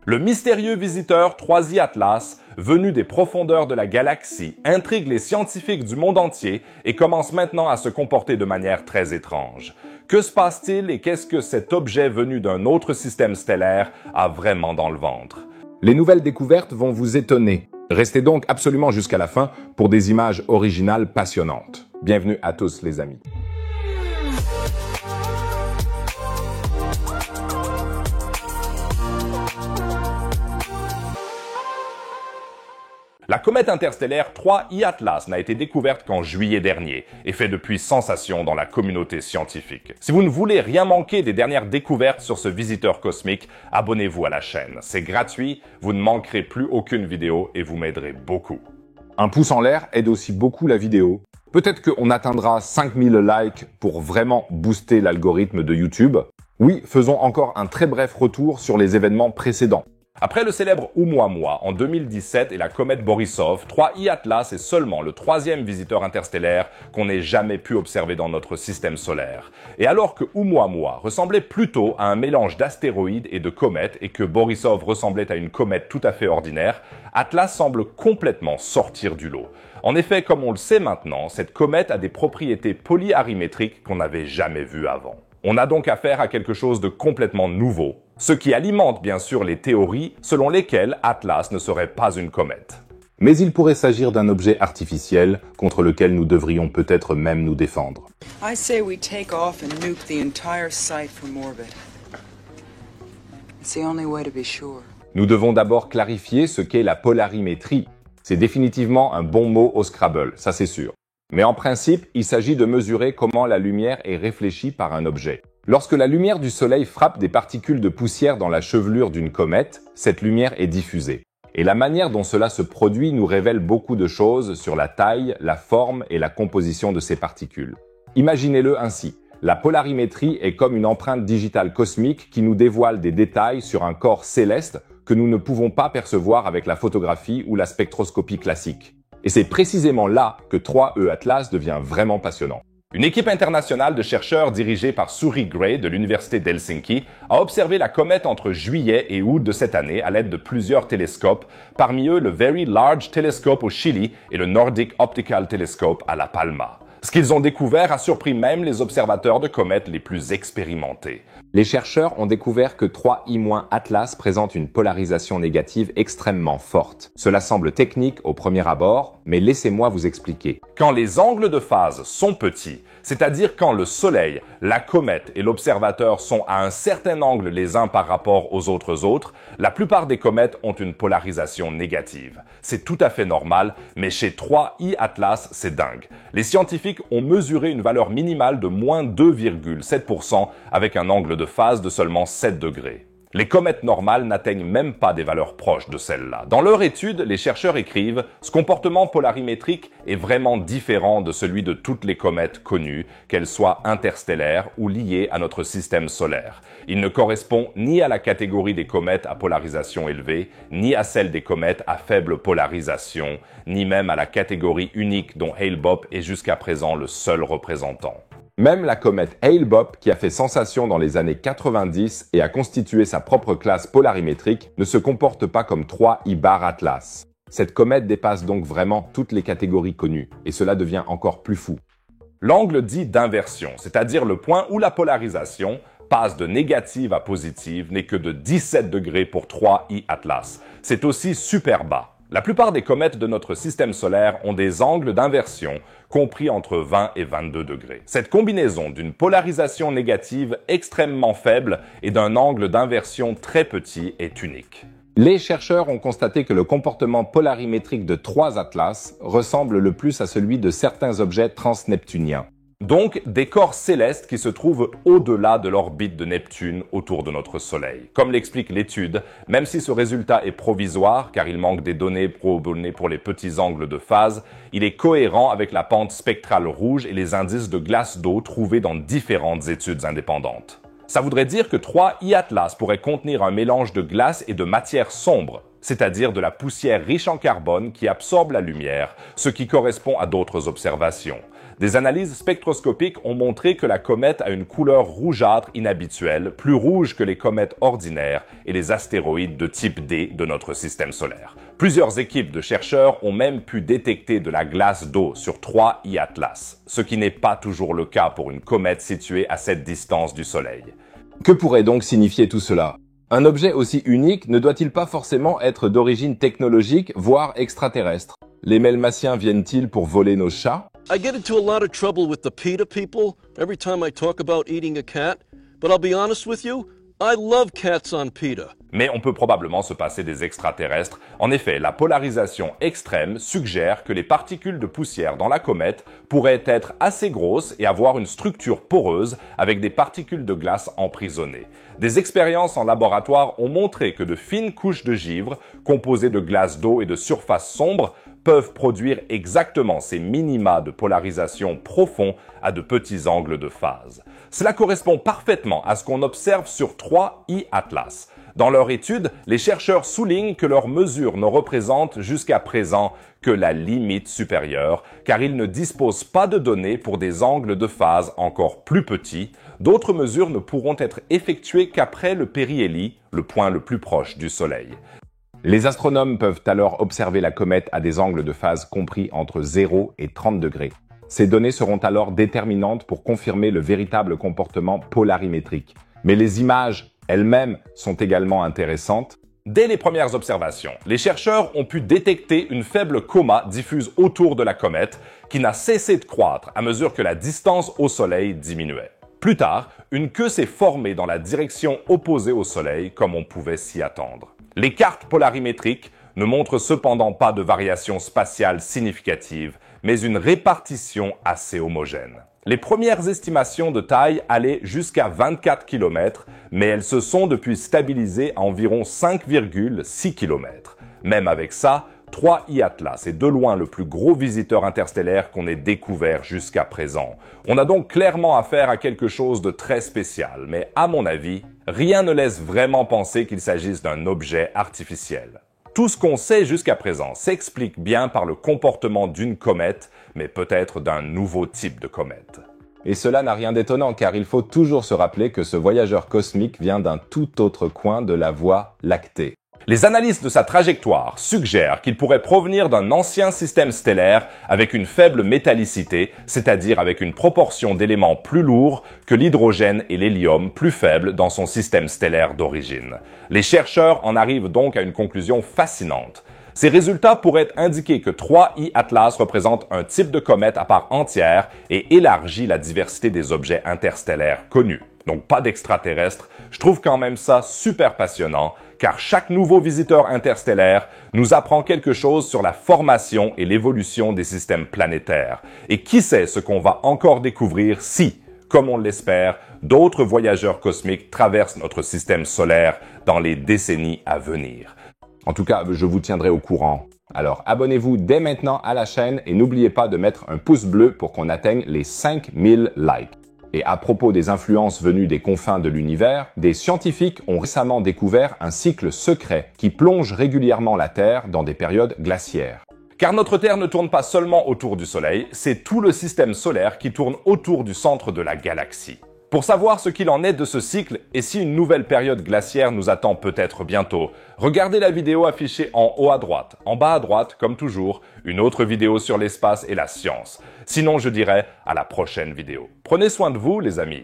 Le mystérieux visiteur 3i Atlas, venu des profondeurs de la galaxie, intrigue les scientifiques du monde entier et commence maintenant à se comporter de manière très étrange. Que se passe-t-il et qu'est-ce que cet objet venu d'un autre système stellaire a vraiment dans le ventre? Les nouvelles découvertes vont vous étonner. Restez donc absolument jusqu'à la fin pour des images originales passionnantes. Bienvenue à tous les amis. La comète interstellaire 3i Atlas n'a été découverte qu'en juillet dernier et fait depuis sensation dans la communauté scientifique. Si vous ne voulez rien manquer des dernières découvertes sur ce visiteur cosmique, abonnez-vous à la chaîne. C'est gratuit, vous ne manquerez plus aucune vidéo et vous m'aiderez beaucoup. Un pouce en l'air aide aussi beaucoup la vidéo. Peut-être qu'on atteindra 5000 likes pour vraiment booster l'algorithme de YouTube. Oui, faisons encore un très bref retour sur les événements précédents. Après le célèbre Oumuamua en 2017 et la comète Borisov, 3i Atlas est seulement le troisième visiteur interstellaire qu'on ait jamais pu observer dans notre système solaire. Et alors que Oumuamua ressemblait plutôt à un mélange d'astéroïdes et de comètes et que Borisov ressemblait à une comète tout à fait ordinaire, Atlas semble complètement sortir du lot. En effet, comme on le sait maintenant, cette comète a des propriétés polyarimétriques qu'on n'avait jamais vues avant. On a donc affaire à quelque chose de complètement nouveau, ce qui alimente bien sûr les théories selon lesquelles Atlas ne serait pas une comète. Mais il pourrait s'agir d'un objet artificiel contre lequel nous devrions peut-être même nous défendre. I say we take off and nuke the entire site from orbit. It's the only way to be sure. Nous devons d'abord clarifier ce qu'est la polarimétrie. C'est définitivement un bon mot au Scrabble, ça c'est sûr. Mais en principe, il s'agit de mesurer comment la lumière est réfléchie par un objet. Lorsque la lumière du Soleil frappe des particules de poussière dans la chevelure d'une comète, cette lumière est diffusée. Et la manière dont cela se produit nous révèle beaucoup de choses sur la taille, la forme et la composition de ces particules. Imaginez-le ainsi. La polarimétrie est comme une empreinte digitale cosmique qui nous dévoile des détails sur un corps céleste que nous ne pouvons pas percevoir avec la photographie ou la spectroscopie classique. Et c'est précisément là que 3e Atlas devient vraiment passionnant. Une équipe internationale de chercheurs dirigée par Suri Gray de l'université d'Helsinki a observé la comète entre juillet et août de cette année à l'aide de plusieurs télescopes, parmi eux le Very Large Telescope au Chili et le Nordic Optical Telescope à La Palma. Ce qu'ils ont découvert a surpris même les observateurs de comètes les plus expérimentés. Les chercheurs ont découvert que 3i- Atlas présente une polarisation négative extrêmement forte. Cela semble technique au premier abord, mais laissez-moi vous expliquer. Quand les angles de phase sont petits, c'est-à-dire quand le Soleil, la comète et l'observateur sont à un certain angle les uns par rapport aux autres, la plupart des comètes ont une polarisation négative. C'est tout à fait normal, mais chez 3i Atlas, c'est dingue. Les scientifiques ont mesuré une valeur minimale de moins 2,7% avec un angle de phase de seulement 7 degrés. Les comètes normales n'atteignent même pas des valeurs proches de celles-là. Dans leur étude, les chercheurs écrivent « Ce comportement polarimétrique est vraiment différent de celui de toutes les comètes connues, qu'elles soient interstellaires ou liées à notre système solaire. Il ne correspond ni à la catégorie des comètes à polarisation élevée, ni à celle des comètes à faible polarisation, ni même à la catégorie unique dont Hale-Bopp est jusqu'à présent le seul représentant. » Même la comète Hale-Bopp, qui a fait sensation dans les années 90 et a constitué sa propre classe polarimétrique, ne se comporte pas comme 3i Atlas. Cette comète dépasse donc vraiment toutes les catégories connues, et cela devient encore plus fou. L'angle dit d'inversion, c'est-à-dire le point où la polarisation passe de négative à positive, n'est que de 17 degrés pour 3i Atlas. C'est aussi super bas. La plupart des comètes de notre système solaire ont des angles d'inversion compris entre 20 et 22 degrés. Cette combinaison d'une polarisation négative extrêmement faible et d'un angle d'inversion très petit est unique. Les chercheurs ont constaté que le comportement polarimétrique de 3 Atlas ressemble le plus à celui de certains objets transneptuniens. Donc, des corps célestes qui se trouvent au-delà de l'orbite de Neptune autour de notre Soleil. Comme l'explique l'étude, même si ce résultat est provisoire, car il manque des données pour les petits angles de phase, il est cohérent avec la pente spectrale rouge et les indices de glace d'eau trouvés dans différentes études indépendantes. Ça voudrait dire que 3i Atlas pourrait contenir un mélange de glace et de matière sombre, c'est-à-dire de la poussière riche en carbone qui absorbe la lumière, ce qui correspond à d'autres observations. Des analyses spectroscopiques ont montré que la comète a une couleur rougeâtre inhabituelle, plus rouge que les comètes ordinaires et les astéroïdes de type D de notre système solaire. Plusieurs équipes de chercheurs ont même pu détecter de la glace d'eau sur 3 I-Atlas, ce qui n'est pas toujours le cas pour une comète située à cette distance du Soleil. Que pourrait donc signifier tout cela? Un objet aussi unique ne doit-il pas forcément être d'origine technologique, voire extraterrestre? Les Melmaciens viennent-ils pour voler nos chats? I get into a lot of trouble with the PETA people every time I talk about eating a cat, but I'll be honest with you, I love cats on PETA. Mais on peut probablement se passer des extraterrestres. En effet, la polarisation extrême suggère que les particules de poussière dans la comète pourraient être assez grosses et avoir une structure poreuse avec des particules de glace emprisonnées. Des expériences en laboratoire ont montré que de fines couches de givre, composées de glace d'eau et de surfaces sombres, peuvent produire exactement ces minima de polarisation profonds à de petits angles de phase. Cela correspond parfaitement à ce qu'on observe sur 3 I-Atlas. Dans leur étude, les chercheurs soulignent que leurs mesures ne représentent jusqu'à présent que la limite supérieure, car ils ne disposent pas de données pour des angles de phase encore plus petits. D'autres mesures ne pourront être effectuées qu'après le périhélie, le point le plus proche du Soleil. Les astronomes peuvent alors observer la comète à des angles de phase compris entre 0 et 30 degrés. Ces données seront alors déterminantes pour confirmer le véritable comportement polarimétrique. Mais les images elles-mêmes sont également intéressantes. Dès les premières observations, les chercheurs ont pu détecter une faible coma diffuse autour de la comète qui n'a cessé de croître à mesure que la distance au Soleil diminuait. Plus tard, une queue s'est formée dans la direction opposée au Soleil comme on pouvait s'y attendre. Les cartes polarimétriques ne montrent cependant pas de variation spatiale significative, mais une répartition assez homogène. Les premières estimations de taille allaient jusqu'à 24 km, mais elles se sont depuis stabilisées à environ 5,6 km. Même avec ça, 3 I-Atlas est de loin le plus gros visiteur interstellaire qu'on ait découvert jusqu'à présent. On a donc clairement affaire à quelque chose de très spécial, mais à mon avis, rien ne laisse vraiment penser qu'il s'agisse d'un objet artificiel. Tout ce qu'on sait jusqu'à présent s'explique bien par le comportement d'une comète, mais peut-être d'un nouveau type de comète. Et cela n'a rien d'étonnant car il faut toujours se rappeler que ce voyageur cosmique vient d'un tout autre coin de la Voie lactée. Les analyses de sa trajectoire suggèrent qu'il pourrait provenir d'un ancien système stellaire avec une faible métallicité, c'est-à-dire avec une proportion d'éléments plus lourds que l'hydrogène et l'hélium plus faibles dans son système stellaire d'origine. Les chercheurs en arrivent donc à une conclusion fascinante. Ces résultats pourraient indiquer que 3 I-Atlas représente un type de comète à part entière et élargit la diversité des objets interstellaires connus. Donc pas d'extraterrestres. Je trouve quand même ça super passionnant, car chaque nouveau visiteur interstellaire nous apprend quelque chose sur la formation et l'évolution des systèmes planétaires. Et qui sait ce qu'on va encore découvrir si, comme on l'espère, d'autres voyageurs cosmiques traversent notre système solaire dans les décennies à venir. En tout cas, je vous tiendrai au courant. Alors abonnez-vous dès maintenant à la chaîne et n'oubliez pas de mettre un pouce bleu pour qu'on atteigne les 5000 likes. Et à propos des influences venues des confins de l'univers, des scientifiques ont récemment découvert un cycle secret qui plonge régulièrement la Terre dans des périodes glaciaires. Car notre Terre ne tourne pas seulement autour du Soleil, c'est tout le système solaire qui tourne autour du centre de la galaxie. Pour savoir ce qu'il en est de ce cycle et si une nouvelle période glaciaire nous attend peut-être bientôt, regardez la vidéo affichée en haut à droite. En bas à droite, comme toujours, une autre vidéo sur l'espace et la science. Sinon, je dirais à la prochaine vidéo. Prenez soin de vous, les amis.